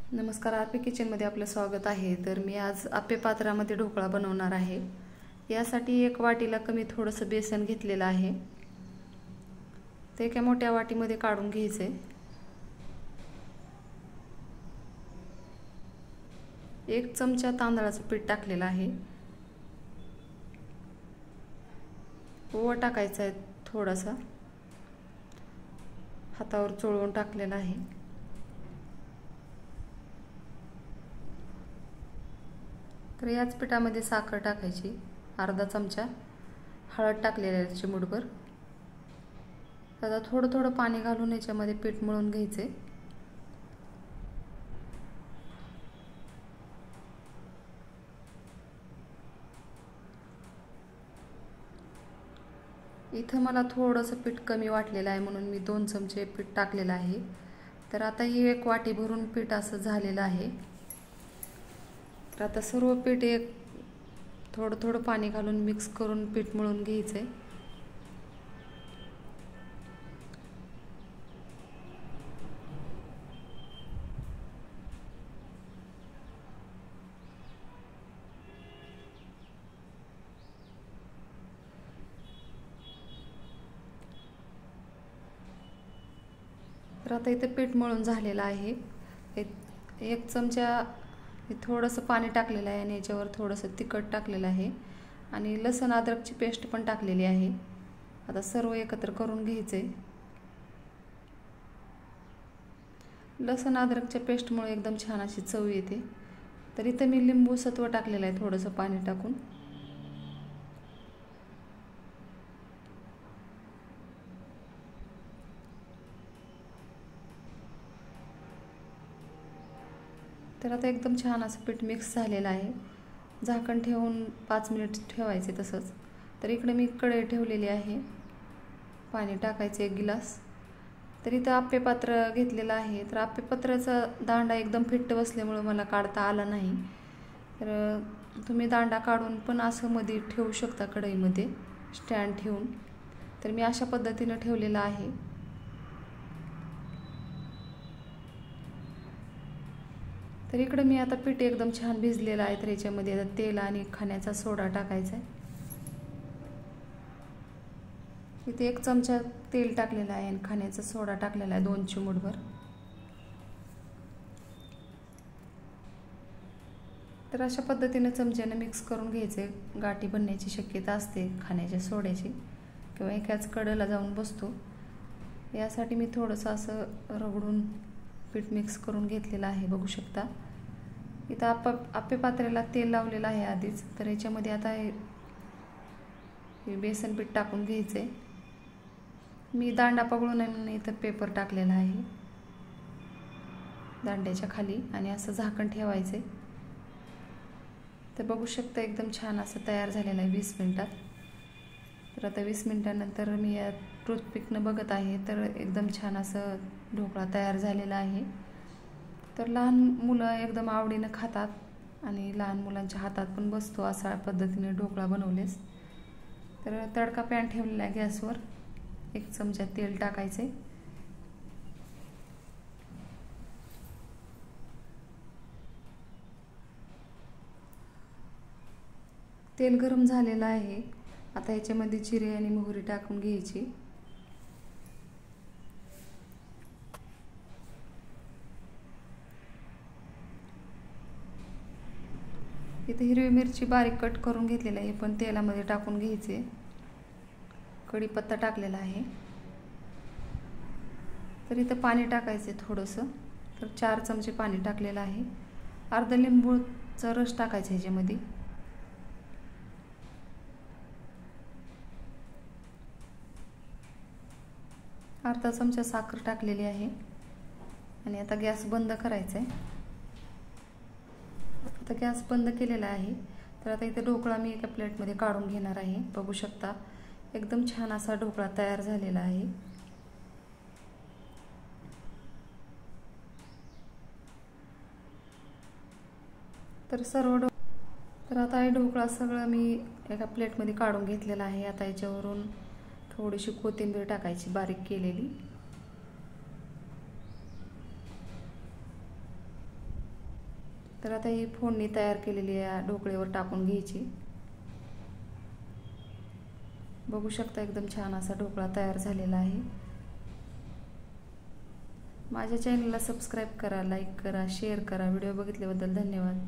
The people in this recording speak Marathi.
नमस्कार, आरपी किचनमध्ये आपलं स्वागत आहे। तर मी आज आप्पे पात्रामध्ये ढोकळा बनवणार आहे। यासाठी एक वाटीला कमी थोडंसं बेसन घेतलेलं आहे। ते एका मोठ्या वाटीमध्ये काढून घ्यायचे। एक चमचा तांदळाचं पीठ टाकलेलं आहे। ओवा टाकायचा आहे थोडासा, हातावर चोळून टाकलेला आहे। तर याच पिठामध्ये साखर टाकायची, अर्धा चमचा हळद टाकलेली आहे चिमूटभर। आता थोडं थोडं पाणी घालून याच्यामध्ये पीठ मळून घ्यायचे। इथं मला थोडंसं पीठ कमी वाटलेलं आहे म्हणून मी 2 चमचे पीठ टाकलेलं आहे। तर आता ही एक वाटी भरून पीठ असं झालेलं आहे। तर आता सर्व पीठ एक थोडं थोडं पाणी घालून मिक्स करून पीठ मळून घ्यायचे। तर आता इथे पीठ मळून झालेलं आहे। एक चमचा थोडंसं पाणी टाकलेलं आहे आणि याच्यावर थोडंसं तिखट टाकलेलं आहे आणि लसूण अद्रकची पेस्ट पण टाकलेली आहे। आता सर्व एकत्र करून घ्यायचे। लसूण अद्रकच्या पेस्टमुळे एकदम छान अशी चव येते। तर इथे मी लिंबू सत्व टाकलेलं आहे थोडंसं पाणी टाकून। तर आता एकदम छान असं पीठ मिक्स झालेलं आहे। झाकण ठेवून 5 मिनिट ठेवायचे तसंच। तर इकडे मी कढई ठेवलेली आहे, पाणी टाकायचे 1 गिलास। तर इथं आप्पे पात्र घेतलेलं आहे। तर आप्पे पात्राचा दांडा एकदम फिट्ट बसल्यामुळे मला काढता आला नाही। तर तुम्ही दांडा काढून पण असं मध्ये ठेवू शकता कढईमध्ये स्टँड ठेवून। तर मी अशा पद्धतीने ठेवलेलं आहे। तर इकडे मी आता पीठ एकदम छान भिजलेलं आहे। तर याच्यामध्ये आता तेल आणि खाण्याचा सोडा टाकायचा आहे। इथे 1 चमचा तेल टाकलेला आहे आणि खाण्याचा सोडा टाकलेला आहे 2 चिमूटभर। तर अशा पद्धतीने चमच्याने मिक्स करून घ्यायचे। गाठी बनण्याची शक्यता असते खाण्याच्या सोड्याची किंवा एकाच कडेला जाऊन बसतो, यासाठी मी थोडंसं असं रगडून पीठ मिक्स करून घेतलेलं आहे, बघू शकता। इथं आप्पे पात्र्याला तेल लावलेलं आहे आधीच। तर याच्यामध्ये आता हे बेसन पीठ टाकून घ्यायचे। मी दांडा पगळू नये म्हणून इथं पेपर टाकलेला आहे दांड्याच्या खाली आणि असं झाकण ठेवायचे। तर बघू शकता एकदम छान असं तयार झालेलं आहे 20 मिनिटात। तर आता 20 मिनिटानंतर मी या टूथपिकनं बघत आहे, तर एकदम छान असं ढोकळा तयार झालेला आहे। तर लहान मुलं एकदम आवडीनं खातात आणि लहान मुलांच्या हातात पण बसतो अशा पद्धतीने ढोकळा बनवलेस। तर तडका पॅन ठेवलेला आहे गॅसवर, 1 चमचा तेल टाकायचे। तेल गरम झालेलं आहे। आता याच्यामध्ये जिरे आणि मोहरी टाकून घ्यायची। इथे हिरवी मिरची बारीक कट करून घेतलेली आहे, पण तेलामध्ये टाकून घ्यायचे। कढीपत्ता टाकलेला आहे। तर इथं पाणी टाकायचे थोडंसं, तर 4 चमचे पाणी टाकलेलं आहे। अर्धा लिंबूचा रस टाकायचा ह्याच्यामध्ये। अर्धा चमचा साखर टाकलेली आहे आणि आता गॅस बंद करायचा आहे। आता गॅस बंद केलेला आहे। तर आता इथे ढोकळा मी एका प्लेटमध्ये काढून घेणार आहे, बघू शकता। एकदम छान असा ढोकळा तयार झालेला आहे। तर आता हे ढोकळा सगळं मी एका प्लेटमध्ये काढून घेतलेला आहे। आता याच्यावरून थोडीशी कोथिंबीर टाकायची बारीक केलेली। तर आता ही फोडणी तयार केलेली या ढोकळेवर टाकून घ्यायची. बघू शकता एकदम छान असा ढोकळा तयार झालेला आहे. माझ्या चॅनलला सबस्क्राईब करा, लाईक करा, शेअर करा. व्हिडिओ बघितल्याबद्दल धन्यवाद.